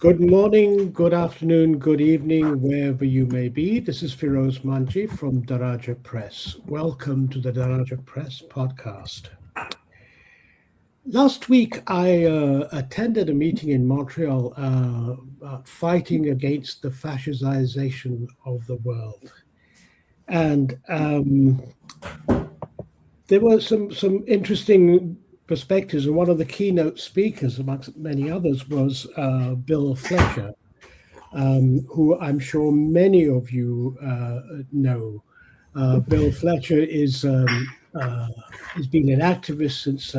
Good morning, good afternoon, good evening, wherever you may be. This is Firoze Manji from Daraja Press. Welcome to the Daraja Press podcast. Last week, I attended a meeting in Montreal about fighting against the fascization of the world. And there were some interesting perspectives. And one of the keynote speakers, amongst many others, was Bill Fletcher, who I'm sure many of you know. Bill Fletcher has been an activist since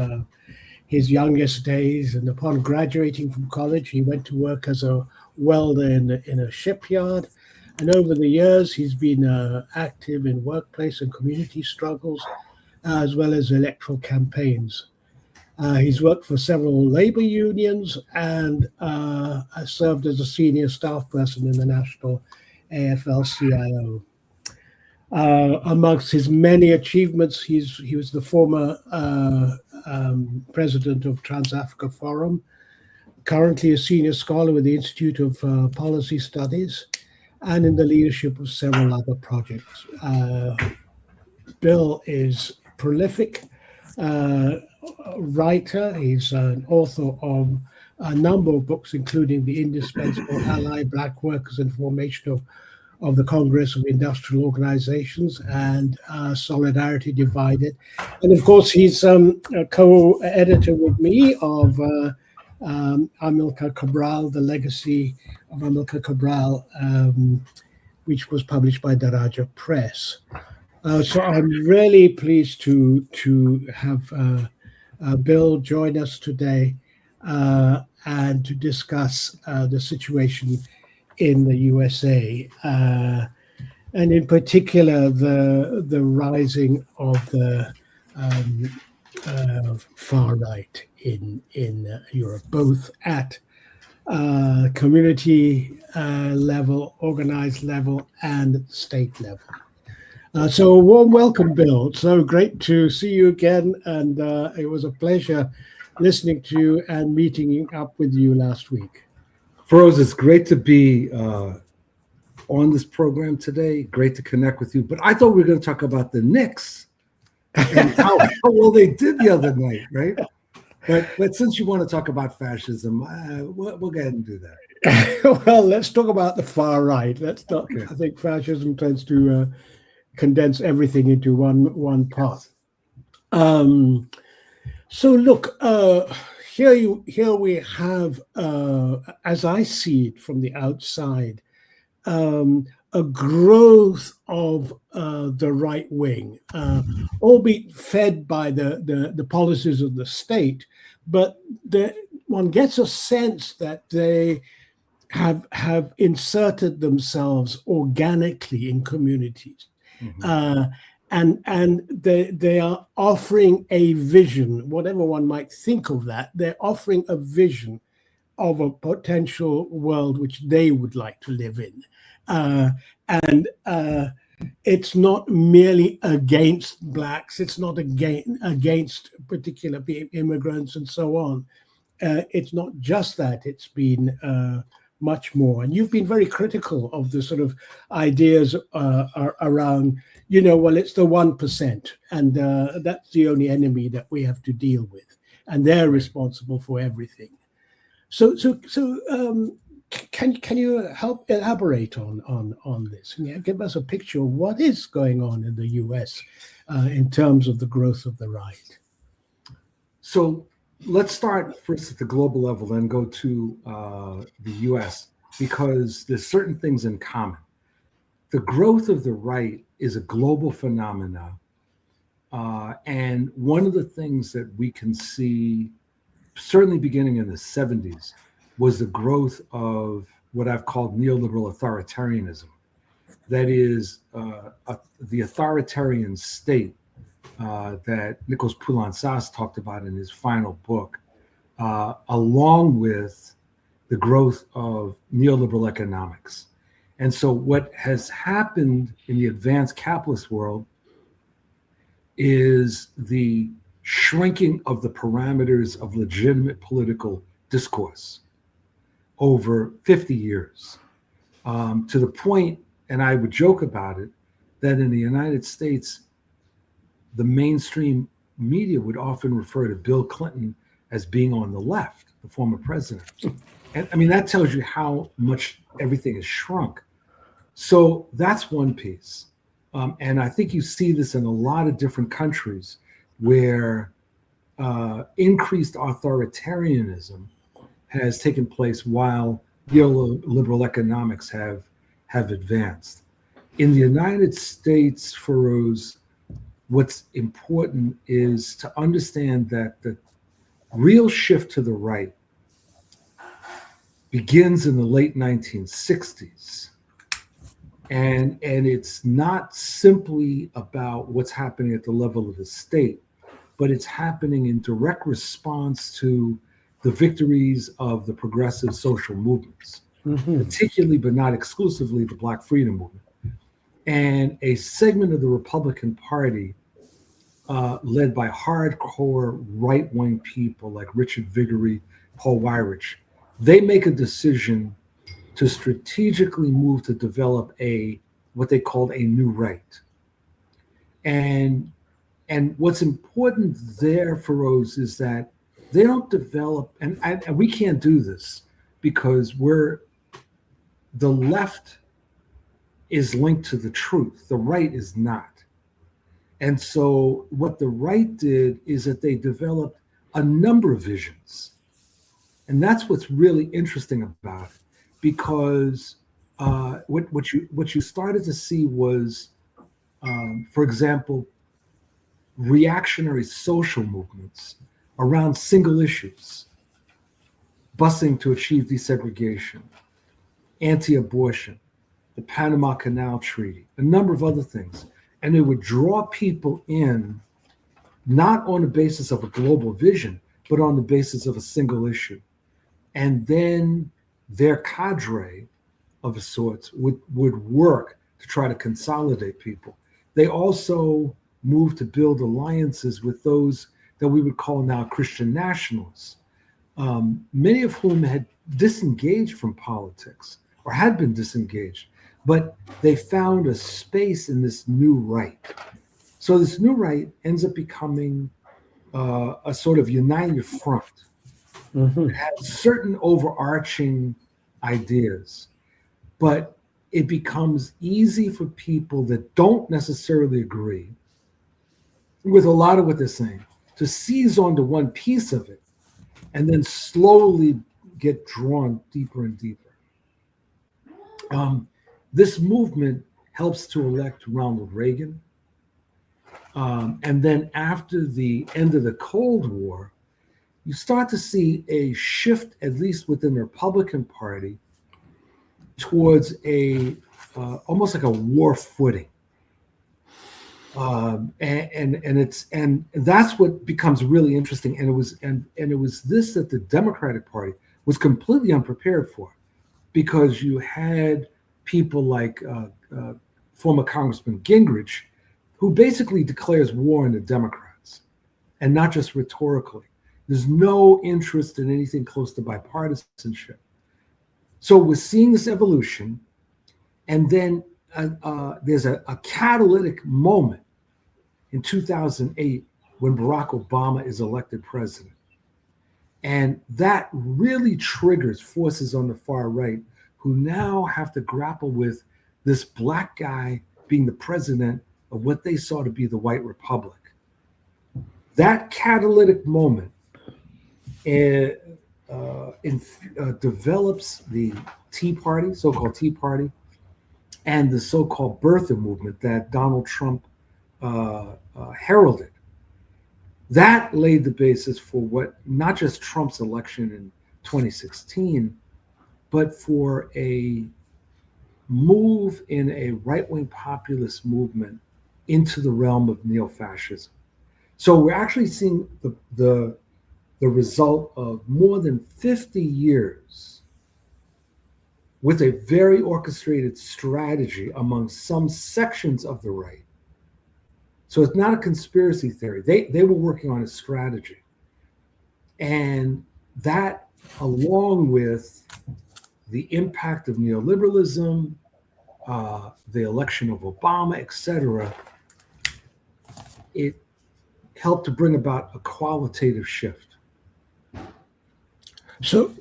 his youngest days, and upon graduating from college, he went to work as a welder in a shipyard. And over the years, he's been active in workplace and community struggles, as well as electoral campaigns. He's worked for several labor unions and has served as a senior staff person in the national AFL-CIO. Amongst his many achievements, he was the former president of TransAfrica Forum, currently a senior scholar with the Institute of Policy Studies, and in the leadership of several other projects. Bill is prolific writer. He's an author of a number of books, including The Indispensable Ally, Black Workers and Formation of the Congress of Industrial Organizations, and Solidarity Divided. And of course, he's a co-editor with me of Amilcar Cabral, The Legacy of Amilcar Cabral, which was published by Daraja Press. So I'm really pleased to have Bill join us today and to discuss the situation in the USA, and in particular the rising of the far right in Europe, both at community level, organized level, and state level. So a warm welcome, Bill. So great to see you again, and it was a pleasure listening to you and meeting up with you last week. Firoze, it's great to be on this program today. Great to connect with you. But I thought we were going to talk about the Knicks and how well they did the other night, right? But since you want to talk about fascism, we'll go ahead and do that. Well, let's talk about the far right. Let's not. Okay. I think fascism tends to condense everything into one part. So look, here we have, as I see it from the outside, a growth of the right wing, albeit fed by the policies of the state, but one gets a sense that they have inserted themselves organically in communities. Mm-hmm. And they are offering a vision, whatever one might think of that, they're offering a vision of a potential world which they would like to live in. And it's not merely against blacks, it's not against particular immigrants and so on. It's not just that, it's been much more. And you've been very critical of the sort of ideas around, well, it's the 1%, and that's the only enemy that we have to deal with, and they're responsible for everything. So can you help elaborate on this and give us a picture of what is going on in the US in terms of the growth of the right? So let's start first at the global level, then go to the US, because there's certain things in common. The growth of the right is a global phenomenon. And one of the things that we can see, certainly beginning in the 70s, was the growth of what I've called neoliberal authoritarianism. That is the authoritarian state that Nicholas Poulan-Sas talked about in his final book, along with the growth of neoliberal economics. And so what has happened in the advanced capitalist world is the shrinking of the parameters of legitimate political discourse. over 50 years, to the point, and I would joke about it, that in the United States, the mainstream media would often refer to Bill Clinton as being on the left, the former president. And I mean, that tells you how much everything has shrunk. So that's one piece. And I think you see this in a lot of different countries where increased authoritarianism has taken place while neoliberal economics have advanced. In the United States, Firoze, what's important is to understand that the real shift to the right begins in the late 1960s. And it's not simply about what's happening at the level of the state, but it's happening in direct response to the victories of the progressive social movements, particularly but not exclusively the Black Freedom Movement. And a segment of the Republican Party led by hardcore right-wing people like Richard Viguerie, Paul Weyrich, they make a decision to strategically move to develop what they called a new right. And what's important there, Firoze, is that they don't develop, and we can't do this because the left is linked to the truth. The right is not. And so what the right did is that they developed a number of visions. And that's what's really interesting about it, because what you started to see was, for example, reactionary social movements around single issues, busing to achieve desegregation, anti-abortion, the Panama Canal Treaty, a number of other things. And it would draw people in, not on the basis of a global vision, but on the basis of a single issue. And then their cadre of sorts would work to try to consolidate people. They also moved to build alliances with those that we would call now Christian nationalists, many of whom had disengaged from politics or had been disengaged, but they found a space in this new right. So this new right ends up becoming a sort of united front. It has certain overarching ideas, but it becomes easy for people that don't necessarily agree with a lot of what they're saying to seize onto one piece of it and then slowly get drawn deeper and deeper. This movement helps to elect Ronald Reagan. And then after the end of the Cold War, you start to see a shift, at least within the Republican Party, towards almost like a war footing. And that's what becomes really interesting. And it was this that the Democratic Party was completely unprepared for, because you had people like former Congressman Gingrich, who basically declares war on the Democrats, and not just rhetorically. There's no interest in anything close to bipartisanship. So we're seeing this evolution, and then there's a catalytic moment in 2008 when Barack Obama is elected president. And that really triggers forces on the far right who now have to grapple with this Black guy being the president of what they saw to be the white republic. That catalytic moment develops the Tea Party, so-called Tea Party, and the so-called birther movement that Donald Trump heralded. That laid the basis for what, not just Trump's election in 2016, but for a move in a right-wing populist movement into the realm of neo-fascism. So we're actually seeing the result of more than 50 years with a very orchestrated strategy among some sections of the right. So it's not a conspiracy theory. They were working on a strategy. And that, along with the impact of neoliberalism, the election of Obama, etc., it helped to bring about a qualitative shift. So,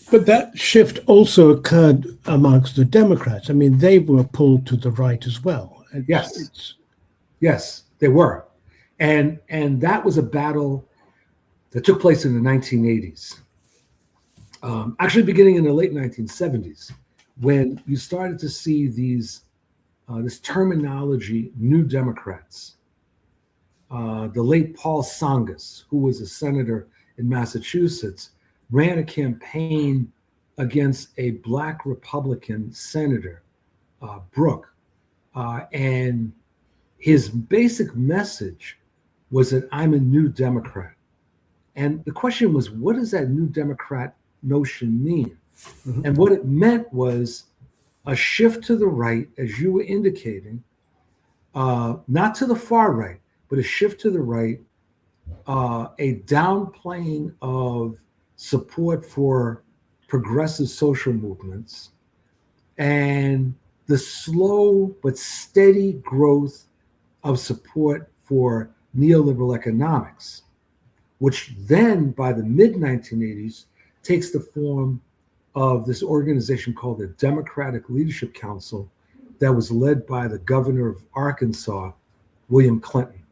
but that shift also occurred amongst the Democrats. I mean, they were pulled to the right as well. Yes, they were. And that was a battle that took place in the 1980s. Actually, beginning in the late 1970s, when you started to see this terminology, New Democrats. The late Paul Tsongas, who was a senator in Massachusetts, ran a campaign against a Black Republican senator, Brooke, and his basic message was that I'm a New Democrat. And the question was, what does that New Democrat notion mean? Mm-hmm. And what it meant was a shift to the right, as you were indicating, not to the far right, but a shift to the right, a downplaying of support for progressive social movements, and the slow but steady growth of support for neoliberal economics, which then by the mid-1980s takes the form of this organization called the Democratic Leadership Council that was led by the governor of Arkansas, William Clinton.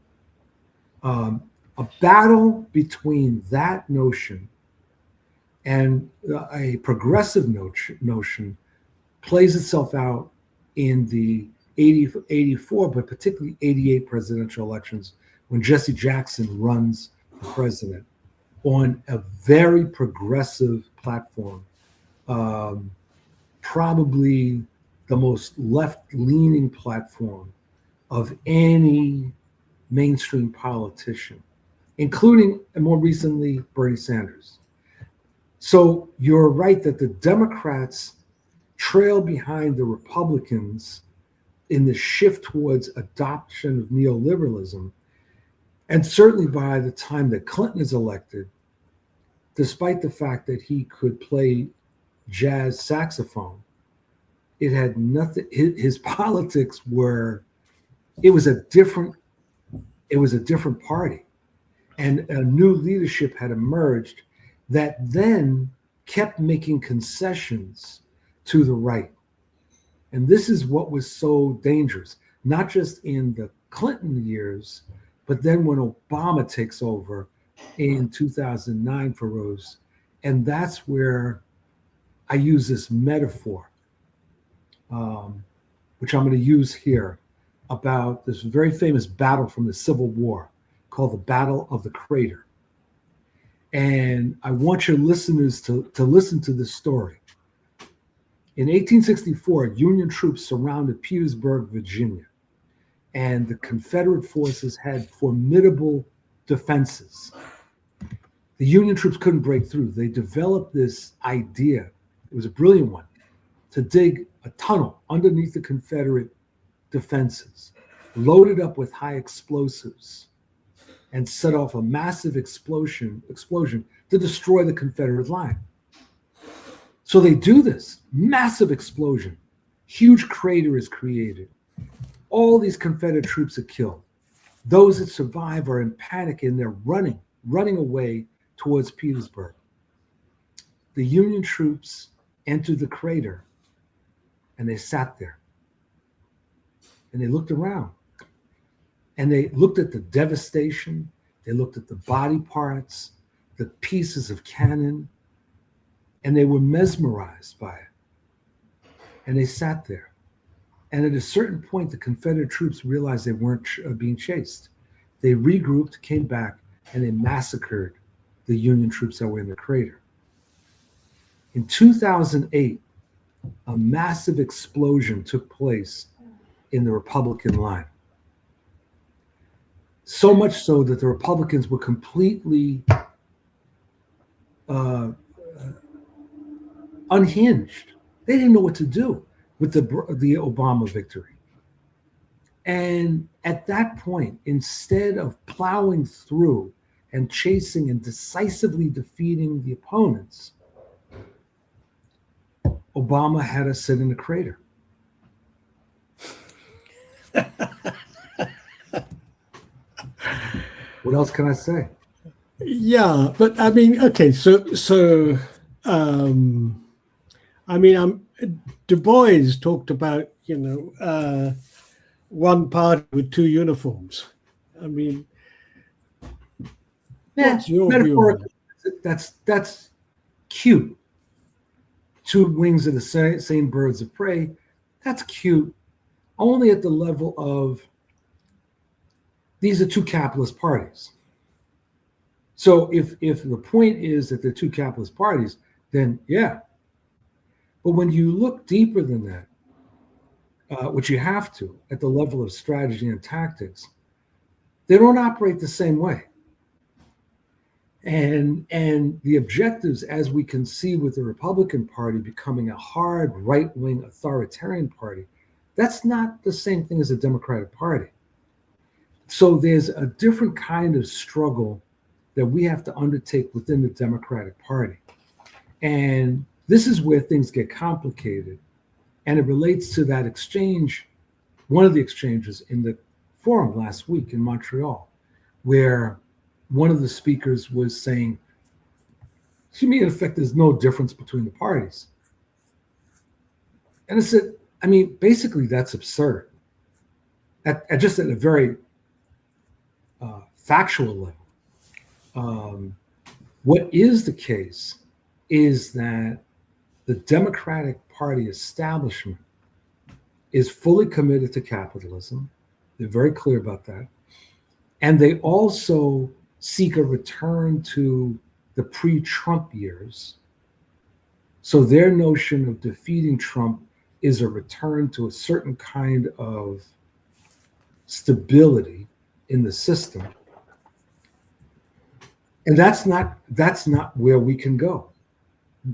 A battle between that notion and a progressive notion plays itself out in the 84, but particularly 88 presidential elections, when Jesse Jackson runs for president on a very progressive platform, probably the most left-leaning platform of any mainstream politician, including, and more recently, Bernie Sanders. So you're right that the Democrats trail behind the Republicans in the shift towards adoption of neoliberalism. And certainly by the time that Clinton is elected, despite the fact that he could play jazz saxophone, it had nothing, his politics were, it was a different party. And a new leadership had emerged that then kept making concessions to the right. And this is what was so dangerous, not just in the Clinton years, but then when Obama takes over in 2009, Firoze. And that's where I use this metaphor, which I'm going to use here, about this very famous battle from the Civil War called the Battle of the Crater. And I want your listeners to listen to this story. In 1864, Union troops surrounded Petersburg, Virginia, and the Confederate forces had formidable defenses. The Union troops couldn't break through. They developed this idea, it was a brilliant one, to dig a tunnel underneath the Confederate defenses, loaded up with high explosives, and set off a massive explosion to destroy the Confederate line. So they do this massive explosion. Huge crater is created. All these Confederate troops are killed. Those that survive are in panic and they're running away towards Petersburg. The Union troops entered the crater and they sat there. And they looked around. And they looked at the devastation. They looked at the body parts, the pieces of cannon, and they were mesmerized by it. And they sat there. And at a certain point, the Confederate troops realized they weren't being chased. They regrouped, came back, and they massacred the Union troops that were in the crater. In 2008, a massive explosion took place in the Republican line. So much so that the Republicans were completely unhinged. They didn't know what to do with the Obama victory. And at that point, instead of plowing through and chasing and decisively defeating the opponents, Obama had us sit in a crater. What else can I say? Yeah, but I mean, okay, I mean, Du Bois talked about, one party with two uniforms. I mean, what's your view on that? Metaphorically, that's cute. Two wings of the same birds of prey. That's cute. Only at the level of these are two capitalist parties. So if the point is that they're two capitalist parties, then yeah. But when you look deeper than that, which you have to at the level of strategy and tactics, they don't operate the same way. And the objectives, as we can see with the Republican Party becoming a hard right-wing authoritarian party, that's not the same thing as a Democratic Party. So there's a different kind of struggle that we have to undertake within the Democratic Party. And this is where things get complicated. And it relates to that exchange, one of the exchanges in the forum last week in Montreal, where one of the speakers was saying, to me, in effect, there's no difference between the parties. And I said, I mean, basically, that's absurd. Just at a very factual level. What is the case is that the Democratic Party establishment is fully committed to capitalism. They're very clear about that. And they also seek a return to the pre-Trump years. So their notion of defeating Trump is a return to a certain kind of stability in the system. And that's not where we can go.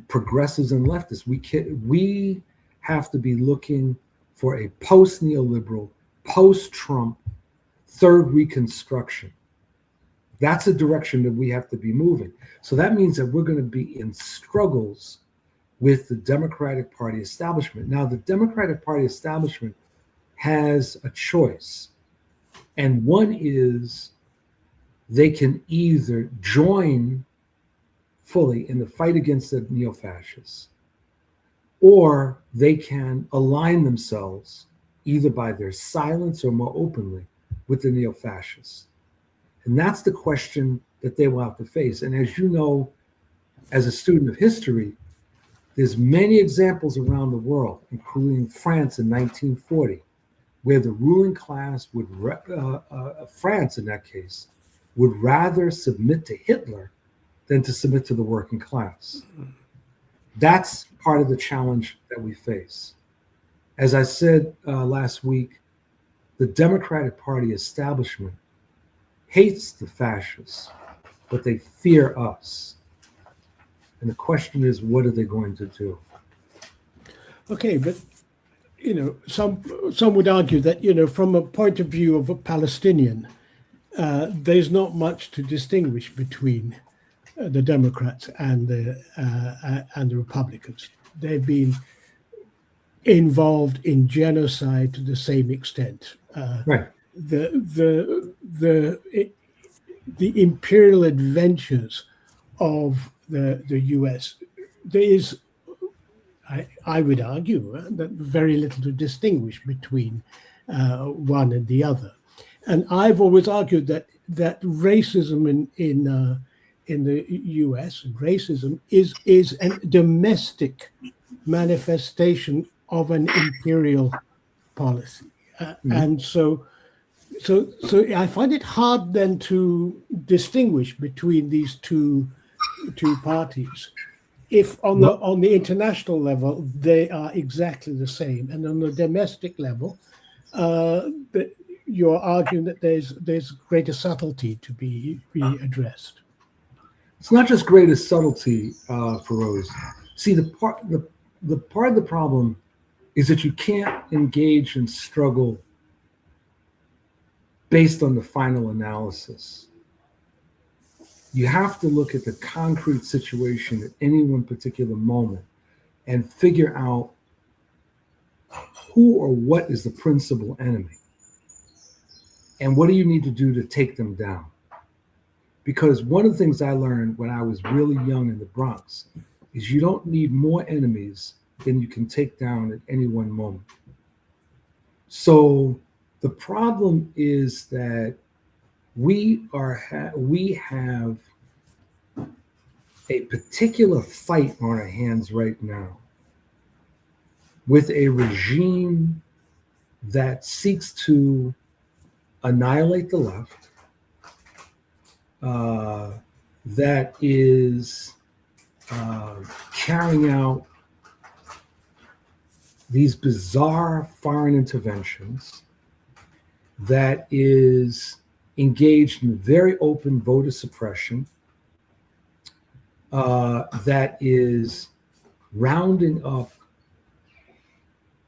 Progressives and leftists, we have to be looking for a post-neoliberal, post-Trump, third Reconstruction. That's a direction that we have to be moving. So that means that we're going to be in struggles with the Democratic Party establishment. Now, the Democratic Party establishment has a choice. And one is they can either join fully in the fight against the neo-fascists, or they can align themselves either by their silence or more openly with the neo-fascists. And that's the question that they will have to face. And as you know, as a student of history, there's many examples around the world, including France in 1940, where the ruling class would, France in that case, would rather submit to Hitler than to submit to the working class. That's part of the challenge that we face. As I said last week, the Democratic Party establishment hates the fascists, but they fear us. And the question is, what are they going to do? Okay, but some would argue that from a point of view of a Palestinian, there's not much to distinguish between the Democrats and the Republicans. They've been involved in genocide to the same extent. Right. The imperial adventures of the U.S. There is, I would argue, that very little to distinguish between one and the other. And I've always argued that racism in the U.S. racism is a domestic manifestation of an imperial policy, and so I find it hard then to distinguish between these two parties. If on the international level they are exactly the same, and on the domestic level, you're arguing that there's greater subtlety to be addressed. It's not just greater subtlety, Firoze. See, the part of the problem is that you can't engage in struggle based on the final analysis. You have to look at the concrete situation at any one particular moment and figure out who or what is the principal enemy and what do you need to do to take them down. Because one of the things I learned when I was really young in the Bronx is you don't need more enemies than you can take down at any one moment. So the problem is that we have a particular fight on our hands right now with a regime that seeks to annihilate the left, that is carrying out these bizarre foreign interventions, that is engaged in very open voter suppression, that is rounding up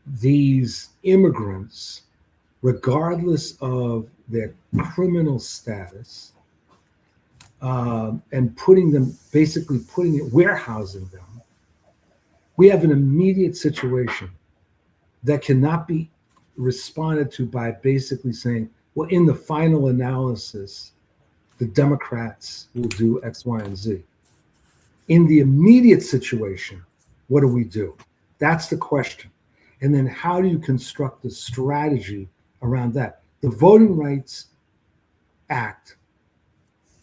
these immigrants regardless of their criminal status, and warehousing them. We have an immediate situation that cannot be responded to by basically saying, well, in the final analysis, the Democrats will do X, Y, and Z. In the immediate situation, what do we do? That's the question. And then how do you construct a strategy around that? The Voting Rights Act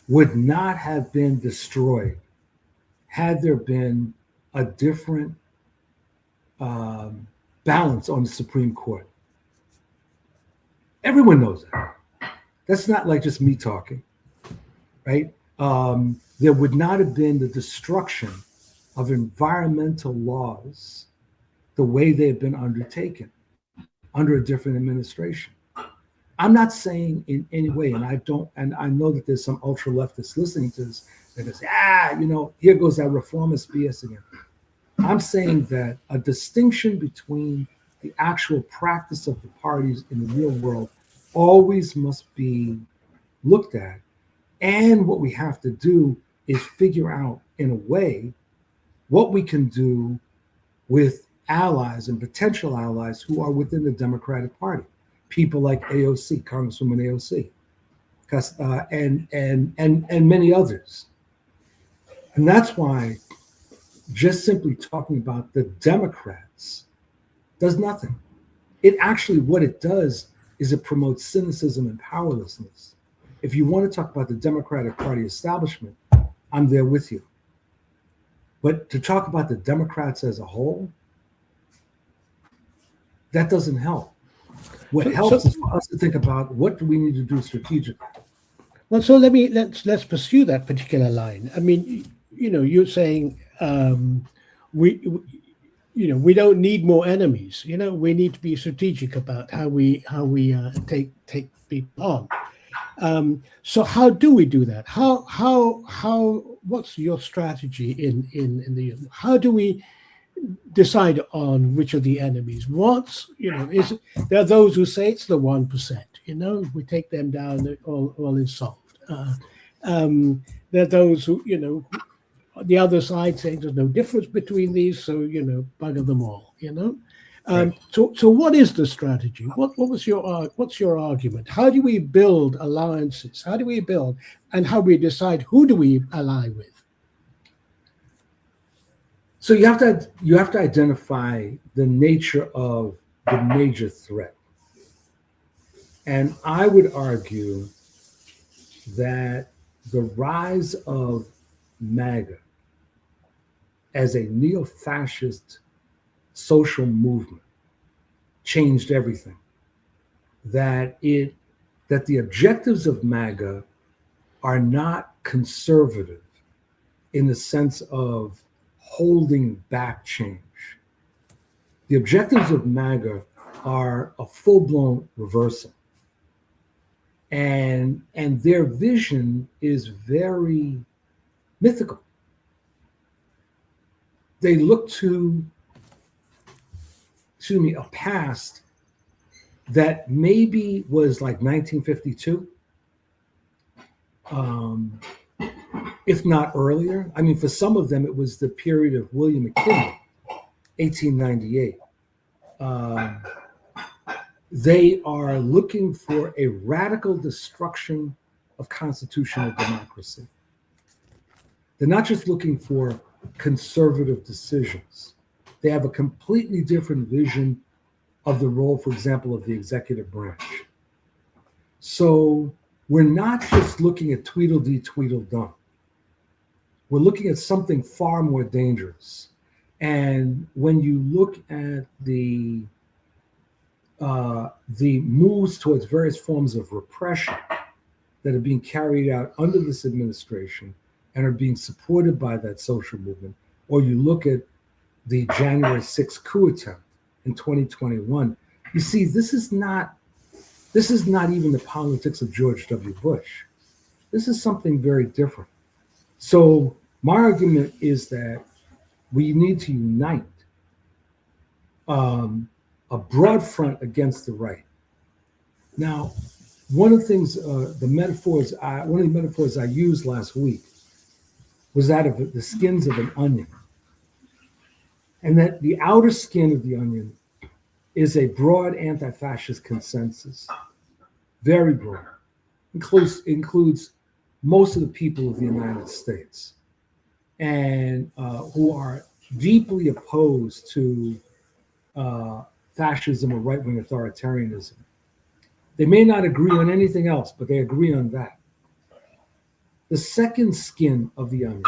would not have been destroyed had there been a different balance on the Supreme Court. Everyone knows that. That's not like just me talking, right? There would not have been the destruction of environmental laws the way they have been undertaken under a different administration. I'm not saying in any way, and I know that there's some ultra leftists listening to this that say, here goes that reformist BS again. I'm saying that a distinction between the actual practice of the parties in the real world always must be looked at. And what we have to do is figure out, in a way, what we can do with allies and potential allies who are within the Democratic Party. People like AOC, Congresswoman AOC, and many others. And that's why just simply talking about the Democrats does nothing. What it does is it promotes cynicism and powerlessness. If you want to talk about the Democratic Party establishment, I'm there with you. But to talk about the Democrats as a whole, that doesn't help. What helps is for us to think about what do we need to do strategically. Well, so let's pursue that particular line. I mean, you're saying we don't need more enemies. We need to be strategic about how we take people on. So how do we do that? What's your strategy in the how do we decide on which of the enemies? There are those who say it's the 1%. We take them down, all is solved. There are those who the other side saying there's no difference between these, so bugger them all. Right. So what is the strategy? What's your argument? How do we build alliances? How do we build, and how do we decide who do we ally with? So you have to identify the nature of the major threat. And I would argue that the rise of MAGA as a neo-fascist social movement changed everything. That the objectives of MAGA are not conservative in the sense of holding back change. The objectives of MAGA are a full-blown reversal. And their vision is very mythical. They look to, a past that maybe was like 1952, if not earlier. I mean, for some of them, it was the period of William McKinley. 1898. They are looking for a radical destruction of constitutional democracy. They're not just looking for conservative decisions. They have a completely different vision of the role, for example, of the executive branch. So we're not just looking at Tweedledee, Tweedledum. We're looking at something far more dangerous. And when you look at the moves towards various forms of repression that are being carried out under this administration and are being supported by that social movement, or you look at the January 6th coup attempt in 2021, you see this is not even the politics of George W. Bush. This is something very different. So my argument is that we need to unite a broad front against the right. Now, one of the things, one of the metaphors I used last week was that of the skins of an onion. And that the outer skin of the onion is a broad anti-fascist consensus, very broad, includes most of the people of the United States, and who are deeply opposed to fascism or right-wing authoritarianism. They may not agree on anything else, but they agree on that. The second skin of the onion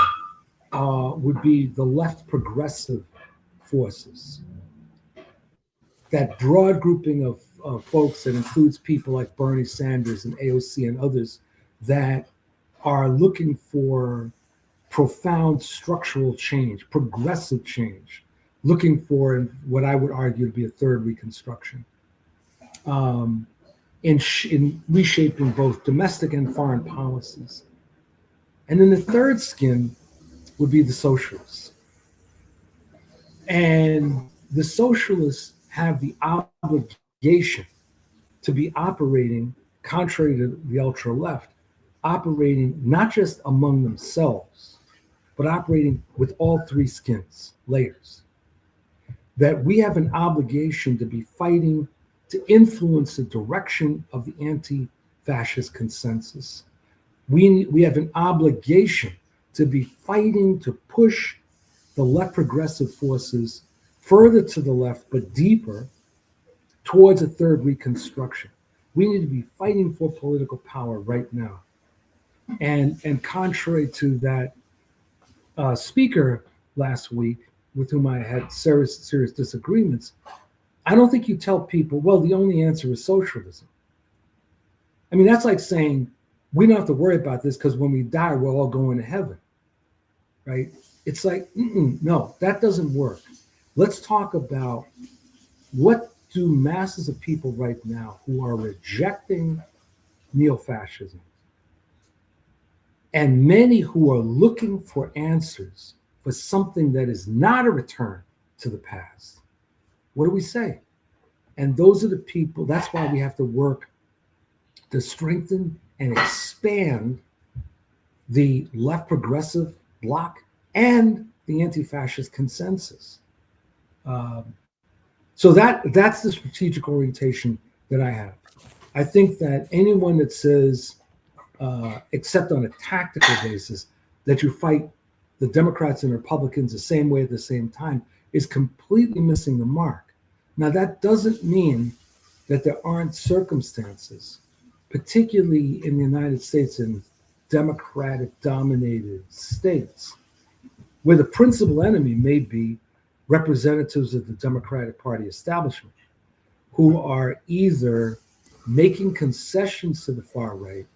would be the left progressive forces. That broad grouping of folks that includes people like Bernie Sanders and AOC and others that are looking for profound structural change, progressive change, looking for what I would argue to be a third Reconstruction, in reshaping both domestic and foreign policies. And then the third skin would be the socialists. And the socialists have the obligation to be operating, contrary to the ultra left, operating not just among themselves, but operating with all three skins, layers. That we have an obligation to be fighting to influence the direction of the anti-fascist consensus. We have an obligation to be fighting to push the left progressive forces further to the left, but deeper towards a third Reconstruction. We need to be fighting for political power right now. And contrary to that speaker last week, with whom I had serious disagreements, I don't think you tell people, well, the only answer is socialism. I mean, that's like saying, we don't have to worry about this because when we die, we're all going to heaven, right? It's like, no, that doesn't work. Let's talk about what do masses of people right now who are rejecting neo-fascism, and many who are looking for answers for something that is not a return to the past. What do we say? And those are the people, that's why we have to work to strengthen and expand the left progressive bloc and the anti-fascist consensus. So that's the strategic orientation that I have. I think that anyone that says, except on a tactical basis, that you fight the Democrats and Republicans the same way at the same time is completely missing the mark. Now, that doesn't mean that there aren't circumstances, particularly in the United States and Democratic-dominated states, where the principal enemy may be representatives of the Democratic Party establishment who are either making concessions to the far right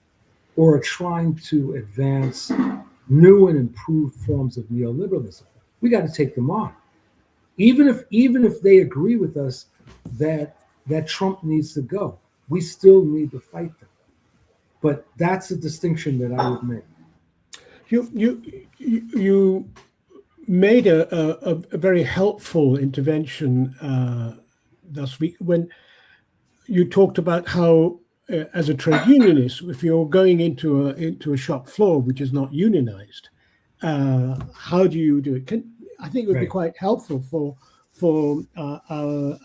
or are trying to advance new and improved forms of neoliberalism. We got to take them on. Even if they agree with us that Trump needs to go, we still need to fight them. But that's a distinction that I would make. You made a very helpful intervention last week when you talked about how, as a trade unionist, if you're going into a shop floor which is not unionized, how do you do it? I think it would be quite helpful for our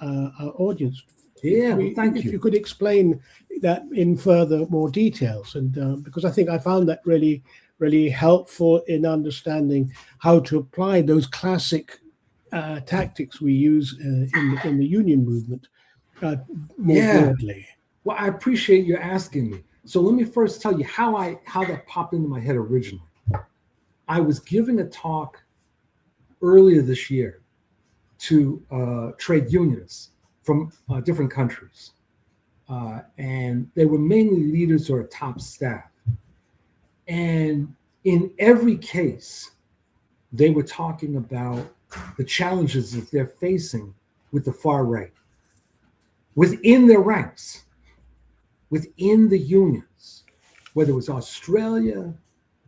audience. Yeah, thank if you. you could explain that in further more details, and because I think I found that really, really helpful in understanding how to apply those classic tactics we use in the union movement more broadly. Well, I appreciate you asking me. So let me first tell you how that popped into my head originally. I was giving a talk earlier this year to trade unionists from different countries. And they were mainly leaders or top staff. And in every case, they were talking about the challenges that they're facing with the far right within their ranks, within the unions, whether it was Australia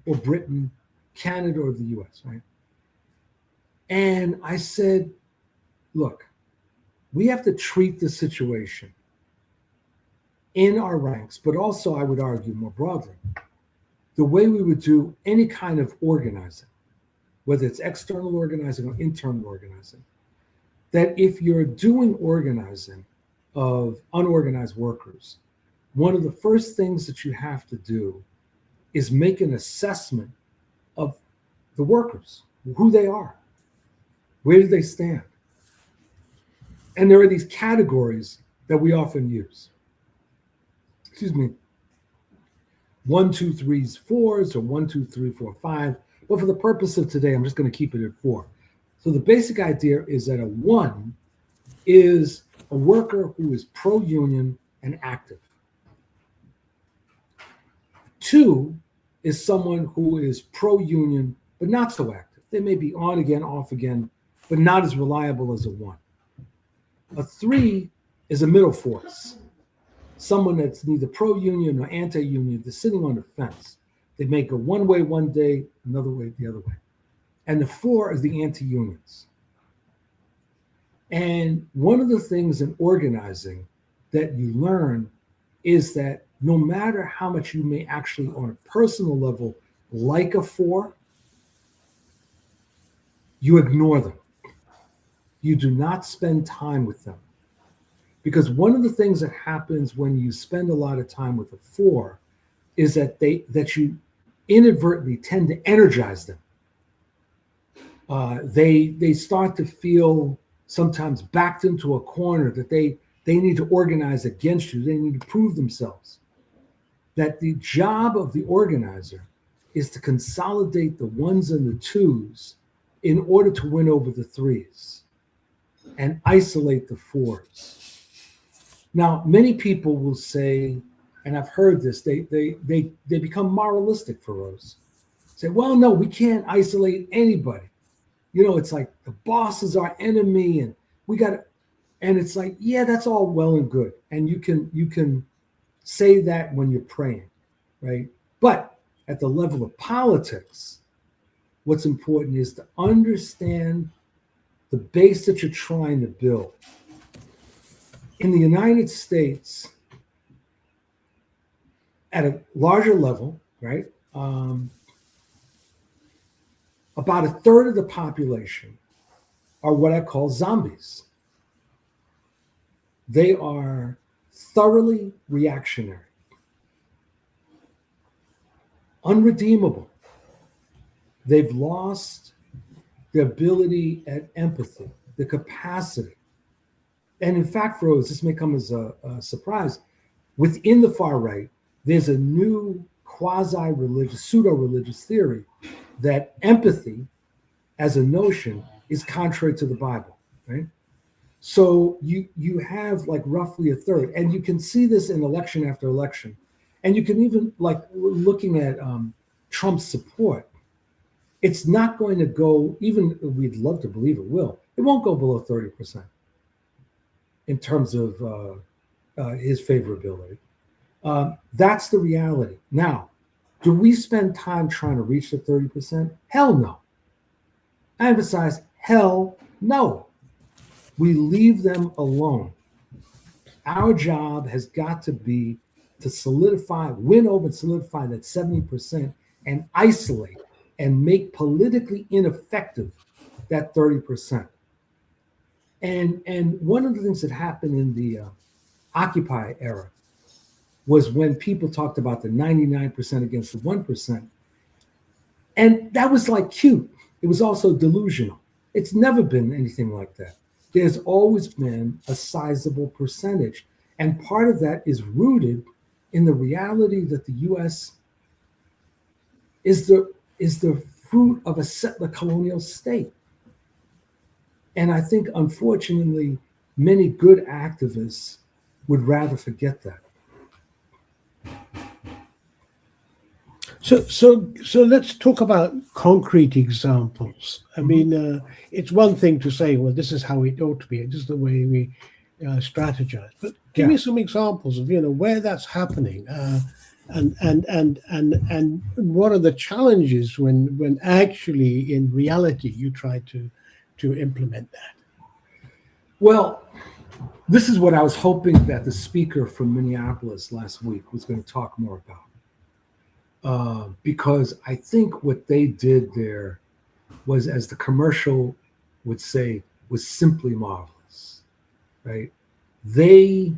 or Britain, Canada or the US, right? And I said, look, we have to treat the situation in our ranks, but also, I would argue more broadly, the way we would do any kind of organizing, whether it's external organizing or internal organizing, that if you're doing organizing of unorganized workers, one of the first things that you have to do is make an assessment of the workers, who they are, where do they stand? And there are these categories that we often use. Excuse me, 1, 2, 3s, 4s, or 1, 2, 3, 4, 5. But for the purpose of today, I'm just going to keep it at 4. So the basic idea is that a 1 is a worker who is pro-union and active. 2 is someone who is pro-union but not so active. They may be on again, off again, but not as reliable as a 1. A 3 is a middle force, someone that's neither pro-union or anti-union. They're sitting on the fence. They may go one way one day, another way the other way. And the 4 is the anti-unions. And one of the things in organizing that you learn is that no matter how much you may actually, on a personal level, like a 4, you ignore them. You do not spend time with them. Because one of the things that happens when you spend a lot of time with a 4 is that you inadvertently tend to energize them. They start to feel sometimes backed into a corner, that they need to organize against you. They need to prove themselves. That the job of the organizer is to consolidate the 1s and the 2s in order to win over the 3s and isolate the 4s. Now, many people will say, and I've heard this, they become moralistic, Firoze. Say, well, no, we can't isolate anybody. You know, it's like the boss is our enemy, and we got to, and it's like, yeah, that's all well and good. And you can say that when you're praying, right? But at the level of politics, what's important is to understand the base that you're trying to build. In the United States, at a larger level, right, about a third of the population are what I call zombies. They are thoroughly reactionary, unredeemable. They've lost the ability at empathy, the capacity. And in fact, Firoze, this may come as a surprise, within the far right, there's a new quasi-religious, pseudo-religious theory that empathy as a notion is contrary to the Bible, right? So you have like roughly a third, and you can see this in election after election. And you can even, like, looking at Trump's support, it's not going to go, even we'd love to believe it will, it won't go below 30% in terms of his favorability. That's the reality. Now, do we spend time trying to reach the 30%? Hell no. I emphasize, hell no. We leave them alone. Our job has got to be to solidify, win over and solidify that 70% and isolate and make politically ineffective that 30%. And one of the things that happened in the Occupy era was when people talked about the 99% against the 1%. And that was like cute. It was also delusional. It's never been anything like that. There's always been a sizable percentage. And part of that is rooted in the reality that the US is the fruit of a settler colonial state. And I think, unfortunately, many good activists would rather forget that. So let's talk about concrete examples. I mean, it's one thing to say, well, this is how it ought to be. This is the way we strategize. But give me some examples of where that's happening, and what are the challenges when actually in reality you try to implement that. Well, this is what I was hoping that the speaker from Minneapolis last week was going to talk more about. Because I think what they did there was, as the commercial would say, was simply marvelous, right? There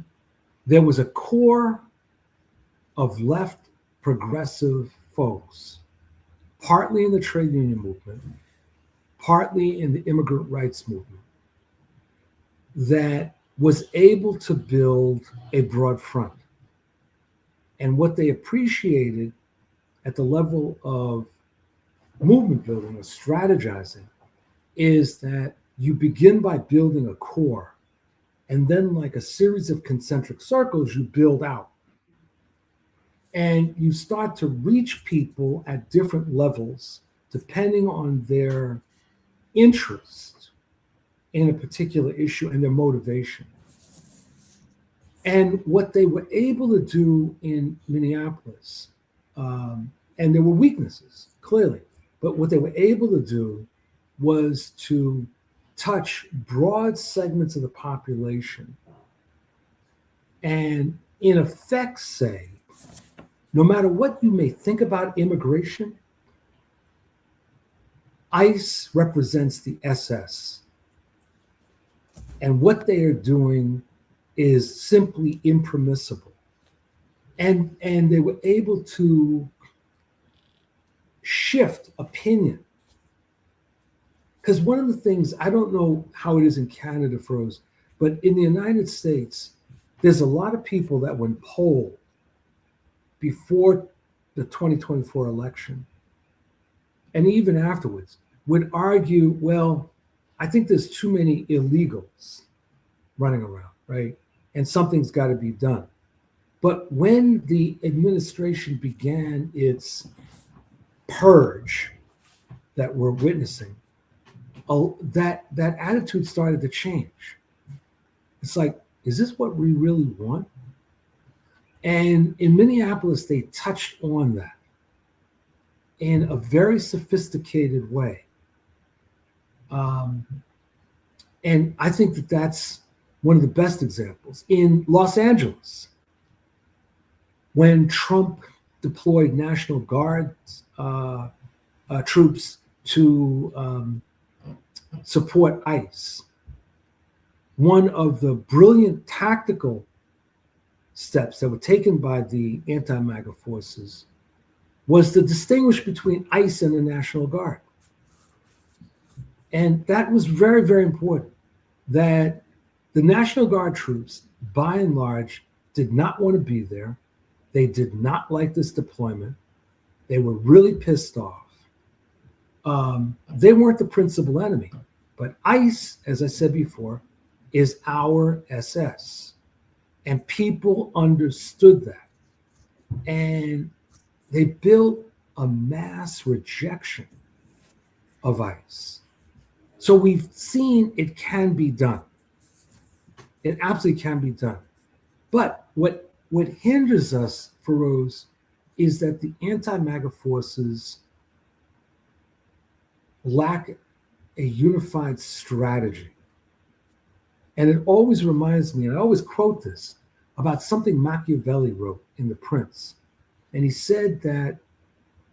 was a core of left progressive folks, partly in the trade union movement, partly in the immigrant rights movement, that was able to build a broad front. And what they appreciated at the level of movement building or strategizing is that you begin by building a core, and then, like a series of concentric circles, you build out. And you start to reach people at different levels depending on their interest in a particular issue and their motivation. And what they were able to do in Minneapolis, and there were weaknesses, clearly, but what they were able to do was to touch broad segments of the population and, in effect, say, no matter what you may think about immigration, ICE represents the SS. And what they are doing is simply impermissible. And they were able to shift opinion. Because one of the things, I don't know how it is in Canada, Firoze, but in the United States, there's a lot of people that when polled before the 2024 election, and even afterwards, would argue, well, I think there's too many illegals running around, right? And something's got to be done. But when the administration began its purge that we're witnessing, that attitude started to change. It's like, is this what we really want? And in Minneapolis, they touched on that in a very sophisticated way. And I think that that's one of the best examples. In Los Angeles, when Trump deployed National Guard troops to support ICE, one of the brilliant tactical steps that were taken by the anti-MAGA forces was to distinguish between ICE and the National Guard. And that was very, very important, that the National Guard troops, by and large, did not want to be there. They did not like this deployment. They were really pissed off. They weren't the principal enemy, but ICE, as I said before, is our SS. And people understood that. And they built a mass rejection of ICE. So we've seen it can be done. It absolutely can be done. But what hinders us, Firoze, is that the anti-MAGA forces lack a unified strategy. And it always reminds me, and I always quote this, about something Machiavelli wrote in The Prince. And he said that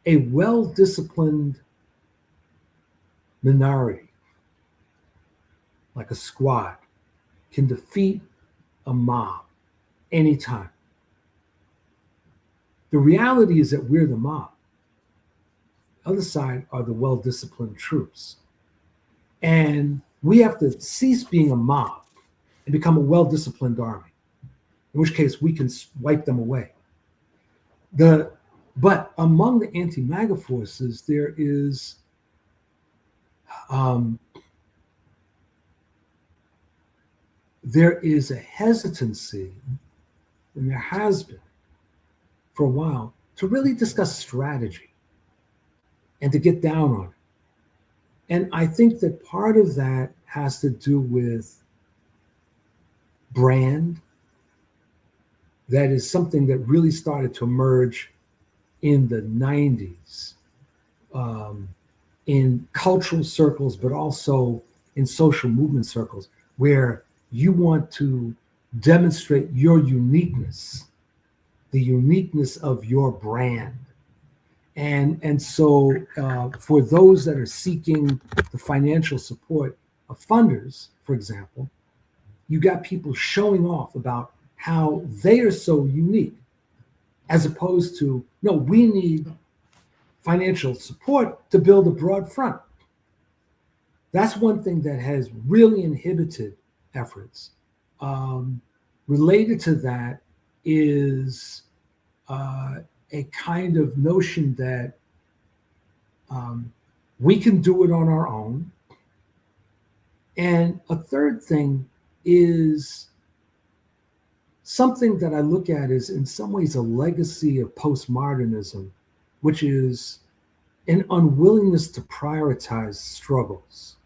a well-disciplined minority, like a squad, can defeat a mob anytime. The reality is that we're the mob. The other side are the well-disciplined troops. And we have to cease being a mob and become a well-disciplined army, in which case we can wipe them away. But among the anti-MAGA forces, there is a hesitancy, and there has been for a while, to really discuss strategy and to get down on it. And I think that part of that has to do with brand. That is something that really started to emerge in the 90s, in cultural circles, but also in social movement circles, where you want to demonstrate your uniqueness, the uniqueness of your brand. And so for those that are seeking the financial support of funders, for example, you got people showing off about how they are so unique, as opposed to, no, we need financial support to build a broad front. That's one thing that has really inhibited efforts. Related to that is a kind of notion that we can do it on our own. And a third thing is something that I look at as in some ways a legacy of postmodernism, which is an unwillingness to prioritize struggles.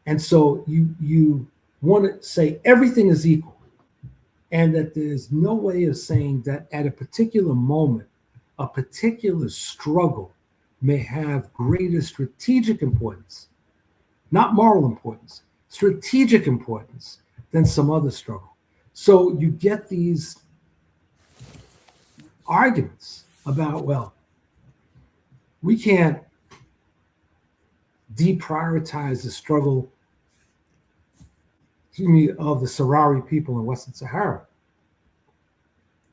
And so you want to say everything is equal, and that there's no way of saying that at a particular moment, a particular struggle may have greater strategic importance, not moral importance, strategic importance than some other struggle. So you get these arguments about, well, we can't deprioritize the struggle of the Sahrawi people in Western Sahara,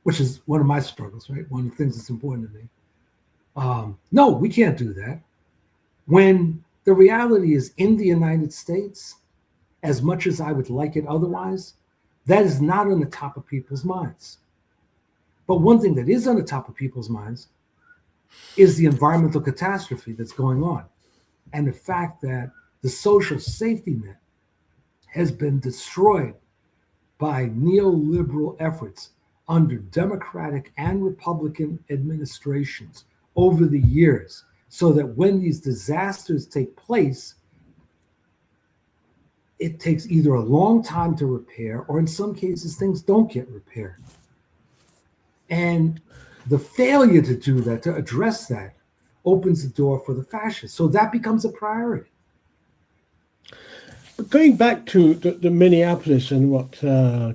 which is one of my struggles, right? One of the things that's important to me. No, we can't do that. When the reality is, in the United States, as much as I would like it otherwise, that is not on the top of people's minds. But one thing that is on the top of people's minds is the environmental catastrophe that's going on, and the fact that the social safety net has been destroyed by neoliberal efforts under Democratic and Republican administrations over the years, so that when these disasters take place, it takes either a long time to repair, or in some cases, things don't get repaired. And the failure to do that, to address that, opens the door for the fascists. So that becomes a priority. But going back to the Minneapolis and what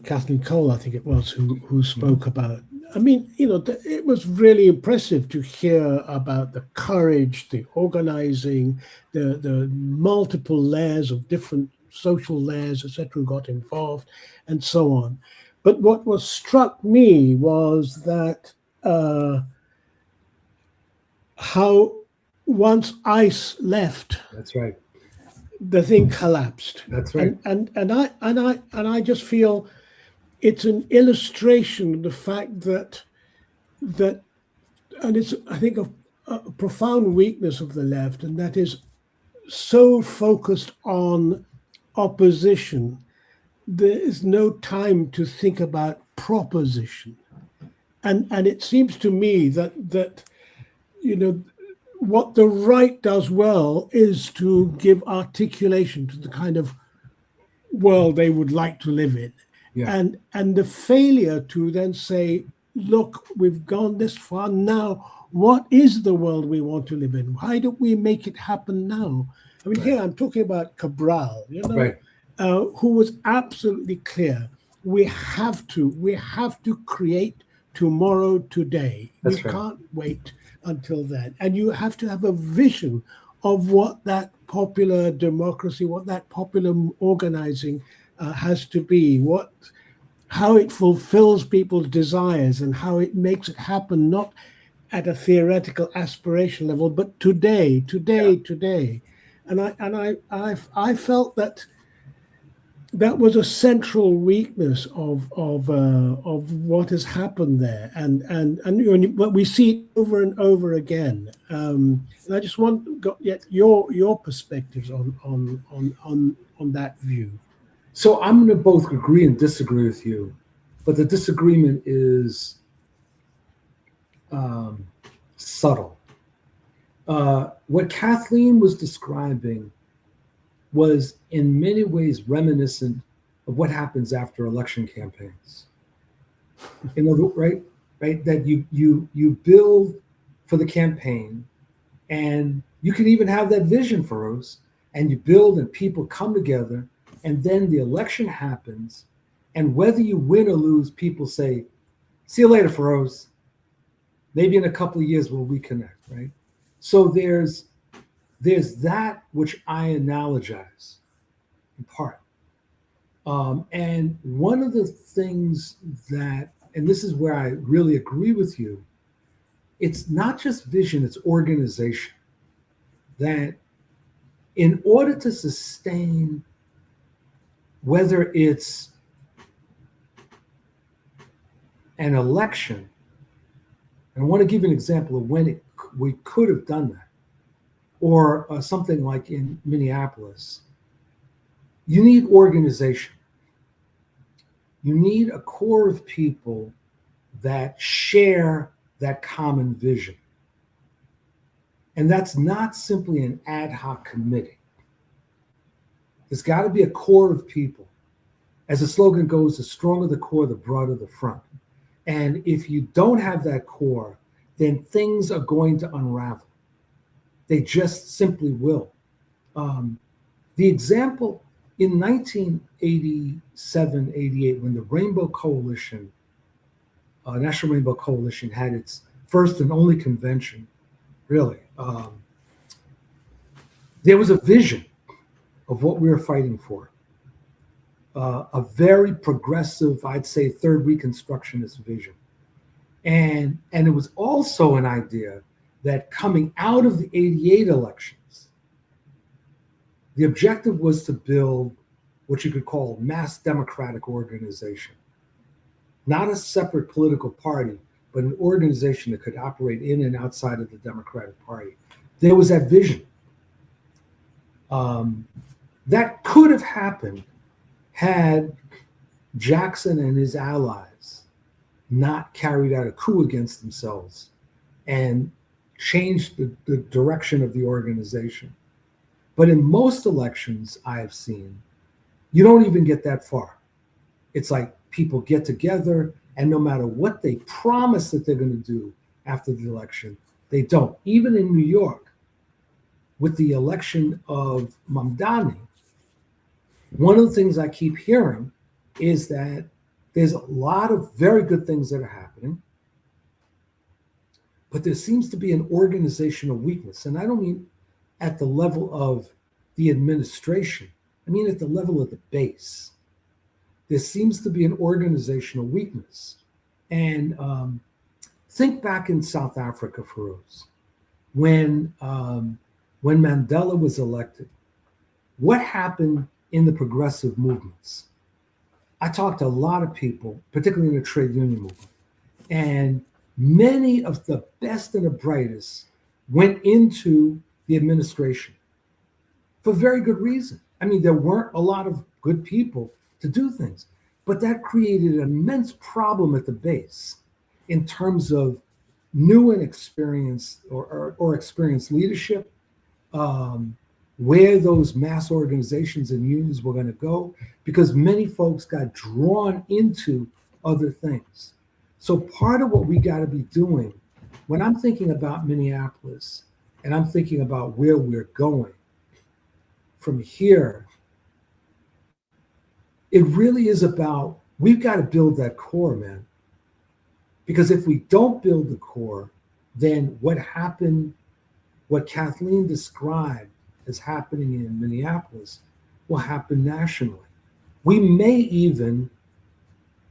Kathleen Cole, I think it was, who spoke about, I mean, it was really impressive to hear about the courage, the organizing, the multiple layers of different social layers, etc., who got involved, and so on. But what was struck me was that how once ICE left, that's right, the thing collapsed. That's right. And I just feel it's an illustration of the fact that and it's, I think, a profound weakness of the left, and that is so focused on opposition, there is no time to think about proposition. And it seems to me that what the right does well is to give articulation to the kind of world they would like to live in. Yeah. And the failure to then say, look, we've gone this far now, what is the world we want to live in? Why don't we make it happen now? I mean, here I'm talking about Cabral, right, who was absolutely clear. We have to create tomorrow today. That's you right. Can't wait until then. And you have to have a vision of what that popular democracy, what that popular organizing has to be, how it fulfills people's desires, and how it makes it happen, not at a theoretical aspiration level, but today. And I felt that was a central weakness of what has happened there, and but we see it over and over again. And I just got your perspectives on that view. So I'm going to both agree and disagree with you, but the disagreement is subtle. What Kathleen was describing was in many ways reminiscent of what happens after election campaigns. In other, right, that you build for the campaign, and you can even have that vision, Firoze, and you build and people come together, and then the election happens, and whether you win or lose, people say, "See you later, Firoze. Maybe in a couple of years we'll reconnect," right? So there's that which I analogize in part. And one of the things that, and this is where I really agree with you, it's not just vision, it's organization. That in order to sustain, whether it's an election, and I want to give you an example of when we could have done that, or something like in Minneapolis, you need organization. You need a core of people that share that common vision. And that's not simply an ad hoc committee. There's got to be a core of people. As the slogan goes, the stronger the core, the broader the front. And if you don't have that core, then things are going to unravel. They just simply will. The example in 1987, 88, when the Rainbow Coalition, National Rainbow Coalition, had its first and only convention, really, there was a vision of what we were fighting for. A very progressive, I'd say, third Reconstructionist vision. And it was also an idea that coming out of the 88 elections, the objective was to build what you could call mass democratic organization. Not a separate political party, but an organization that could operate in and outside of the Democratic Party. There was that vision. That could have happened had Jackson and his allies not carried out a coup against themselves and changed the direction of the organization. But in most elections I have seen, you don't even get that far. It's like people get together, and no matter what they promise that they're going to do after the election, they don't. Even in New York, with the election of Mamdani, one of the things I keep hearing is that there's a lot of very good things that are happening, but there seems to be an organizational weakness. And I don't mean at the level of the administration, I mean at the level of the base. There seems to be an organizational weakness. And think back in South Africa, Firoze, when Mandela was elected, what happened in the progressive movements? I talked to a lot of people, particularly in the trade union movement, and many of the best and the brightest went into the administration for very good reason. I mean, there weren't a lot of good people to do things, but that created an immense problem at the base in terms of new and experienced or experienced leadership, where those mass organizations and unions were going to go, because many folks got drawn into other things. So part of what we got to be doing, when I'm thinking about Minneapolis and I'm thinking about where we're going from here, it really is about, we've got to build that core, man. Because if we don't build the core, then what happened, what Kathleen described as happening in Minneapolis will happen nationally. We may even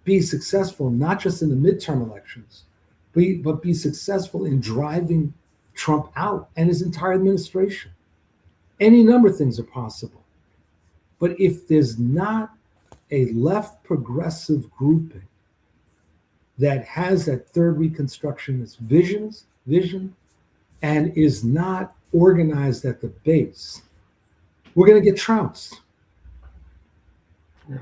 be successful, not just in the midterm elections, but be successful in driving Trump out and his entire administration. Any number of things are possible. But if there's not a left progressive grouping that has that third Reconstructionist vision and is not organized at the base, we're going to get trounced. Yeah.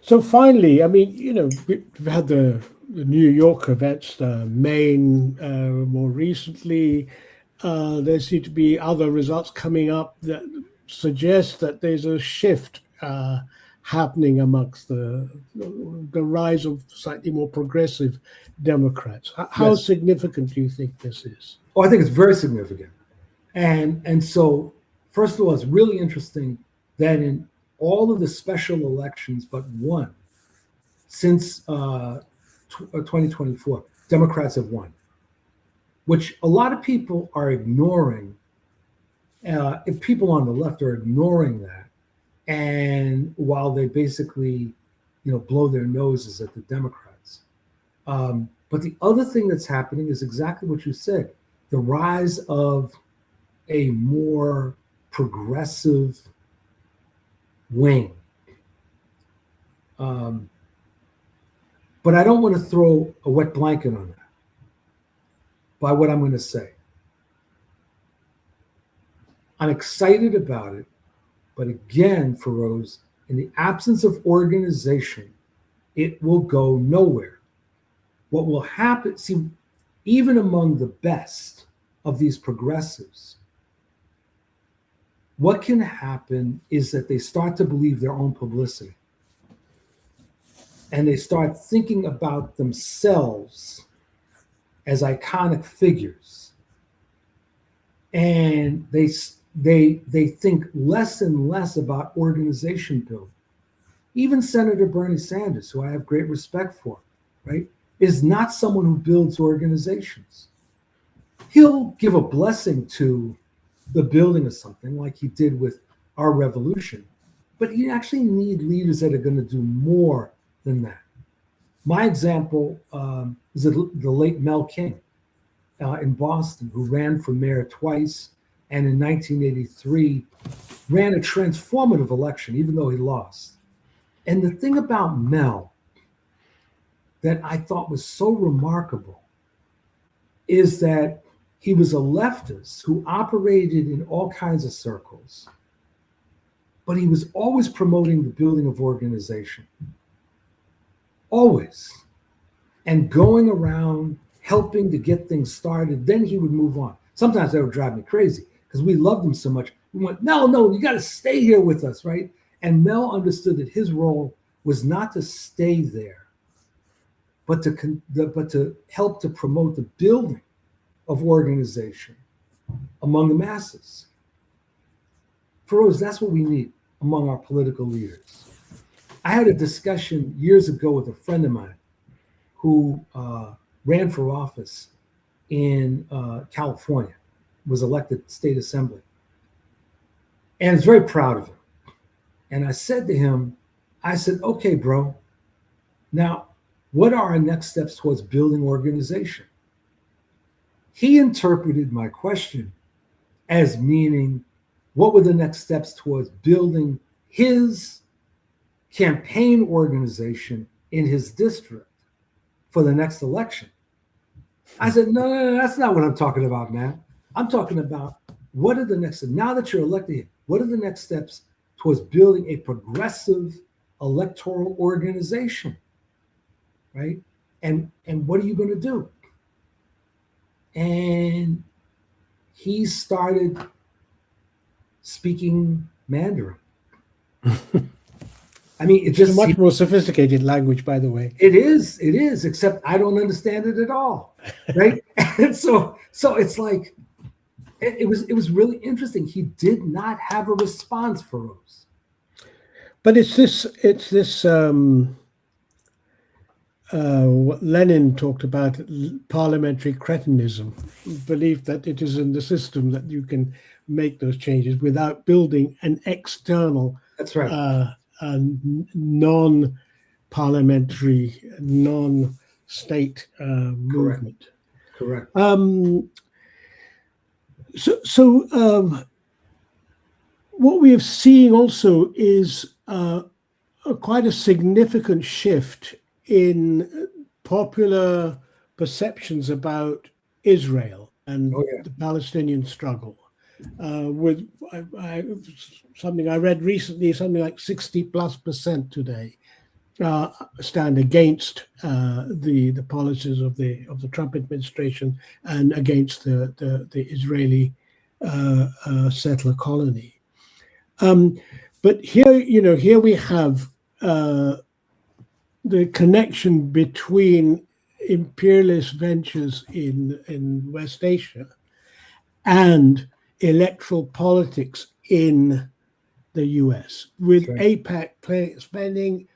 So finally, I mean, we've had the New York events, Maine more recently. There seem to be other results coming up that suggest that there's a shift happening amongst the rise of slightly more progressive Democrats. How Yes. significant do you think this is? Oh, I think it's very significant. And so, first of all, it's really interesting that in all of the special elections but one since 2024, Democrats have won, which a lot of people are ignoring. If people on the left are ignoring that, and while they basically, blow their noses at the Democrats. But the other thing that's happening is exactly what you said: the rise of a more progressive wing. But I don't want to throw a wet blanket on that by what I'm going to say. I'm excited about it, but again, Firoze, in the absence of organization, it will go nowhere. What will happen, see, even among the best of these progressives, what can happen is that they start to believe their own publicity. And they start thinking about themselves as iconic figures. And they think less and less about organization building. Even Senator Bernie Sanders, who I have great respect for, right, is not someone who builds organizations. He'll give a blessing to the building of something like he did with our revolution, but you actually need leaders that are going to do more than that. My example is the late Mel King in Boston, who ran for mayor twice, and in 1983 ran a transformative election, even though he lost. And the thing about Mel that I thought was so remarkable is that he was a leftist who operated in all kinds of circles, but he was always promoting the building of organization. Always. And going around helping to get things started, then he would move on. Sometimes that would drive me crazy because we loved him so much. We went, no, you got to stay here with us, right? And Mel understood that his role was not to stay there, but to help to promote the building of organization among the masses. Firoze, that's what we need among our political leaders. I had a discussion years ago with a friend of mine who ran for office in California, was elected state assembly, and is very proud of him. And I said to him, okay, bro, now what are our next steps towards building organization? He interpreted my question as meaning, what were the next steps towards building his campaign organization in his district for the next election? I said, no, that's not what I'm talking about, man. I'm talking about what are the next, now that you're elected, what are the next steps towards building a progressive electoral organization, right? And what are you going to do? And he started speaking Mandarin. I mean, it's a much more sophisticated language, by the way. It is, except I don't understand it at all, right? And so it's like, it was really interesting. He did not have a response for us. But it's this what Lenin talked about, parliamentary cretinism, belief that it is in the system that you can make those changes without building an external That's right. non-parliamentary, non-state movement. Correct. What we have seen also is quite a significant shift in popular perceptions about Israel and the Palestinian struggle. With something I read recently, something like 60+% today stand against the policies of the Trump administration and against the Israeli settler colony. But here we have the connection between imperialist ventures in West Asia and electoral politics in the US, with AIPAC spending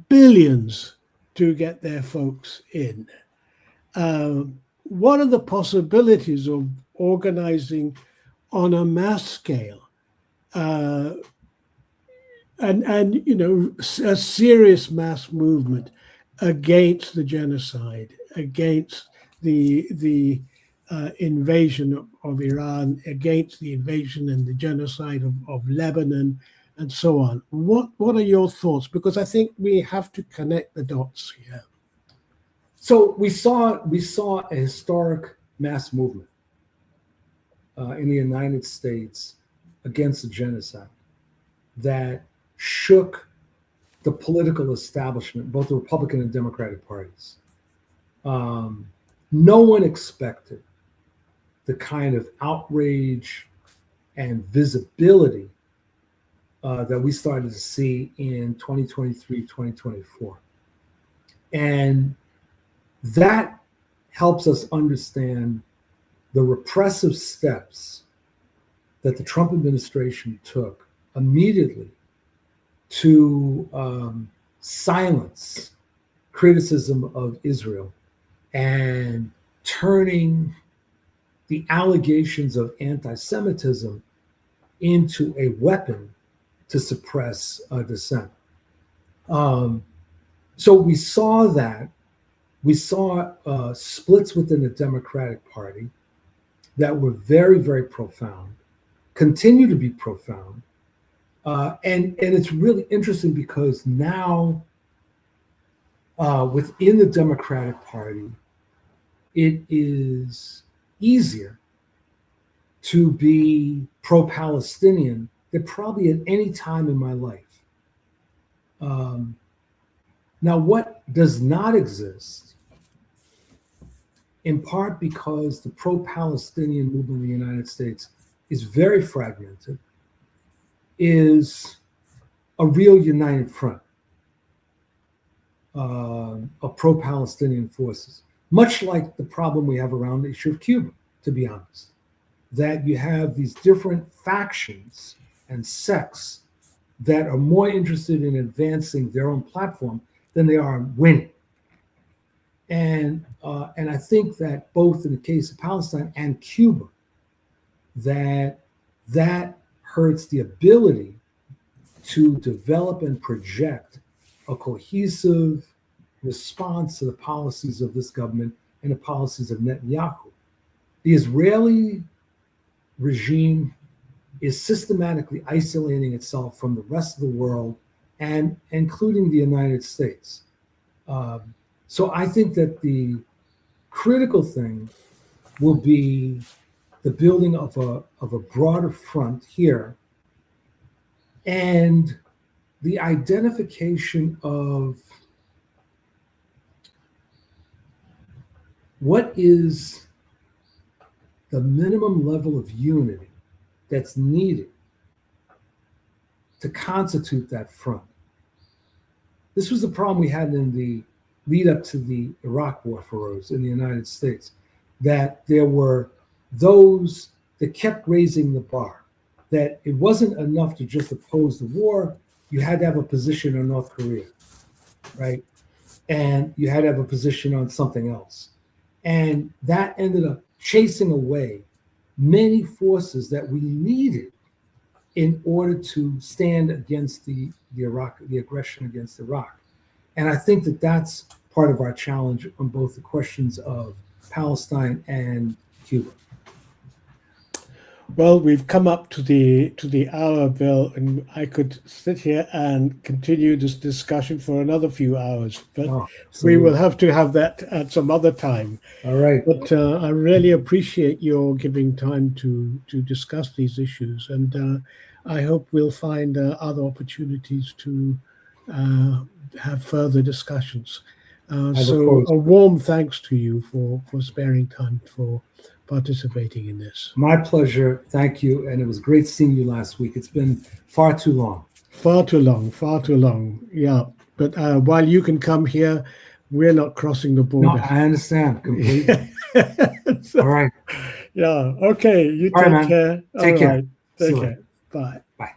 billions to get their folks in. What are the possibilities of organizing on a mass scale and a serious mass movement against the genocide, against the invasion of Iran, against the invasion and the genocide of Lebanon, and so on? What are your thoughts? Because I think we have to connect the dots here. So we saw a historic mass movement in the United States against the genocide that shook the political establishment, both the Republican and Democratic parties. No one expected the kind of outrage and visibility that we started to see in 2023, 2024. And that helps us understand the repressive steps that the Trump administration took immediately to silence criticism of Israel and turning the allegations of anti-Semitism into a weapon to suppress dissent. So we saw that. We saw splits within the Democratic Party that were very, very profound, continue to be profound. And it's really interesting because now within the Democratic Party, it is easier to be pro-Palestinian than probably at any time in my life. Now, what does not exist, in part because the pro-Palestinian movement in the United States is very fragmented, is a real united front of pro-Palestinian forces, much like the problem we have around the issue of Cuba, to be honest, that you have these different factions and sects that are more interested in advancing their own platform than they are in winning. And I think that both in the case of Palestine and Cuba, that hurts the ability to develop and project a cohesive response to the policies of this government and the policies of Netanyahu. The Israeli regime is systematically isolating itself from the rest of the world, and including the United States. So I think that the critical thing will be the building of a broader front here, and the identification of what is the minimum level of unity that's needed to constitute that front. This was the problem we had in the lead up to the Iraq War, Firoze, in the United States, that there were those that kept raising the bar, that it wasn't enough to just oppose the war, you had to have a position on North Korea, right? And you had to have a position on something else. And that ended up chasing away many forces that we needed in order to stand against the aggression against Iraq. And I think that that's part of our challenge on both the questions of Palestine and Cuba. Well, we've come up to the hour, Bill, and I could sit here and continue this discussion for another few hours, but we will have to have that at some other time. All right. But I really appreciate your giving time to discuss these issues, and I hope we'll find other opportunities to have further discussions. So a warm thanks to you for sparing time for participating in this. My pleasure. Thank you. And it was great seeing you last week. It's been far too long. Far too long. Yeah. But while you can come here, we're not crossing the border. No, I understand completely. All right. Yeah. Okay. You take care. Take care. Take care. Bye. Bye.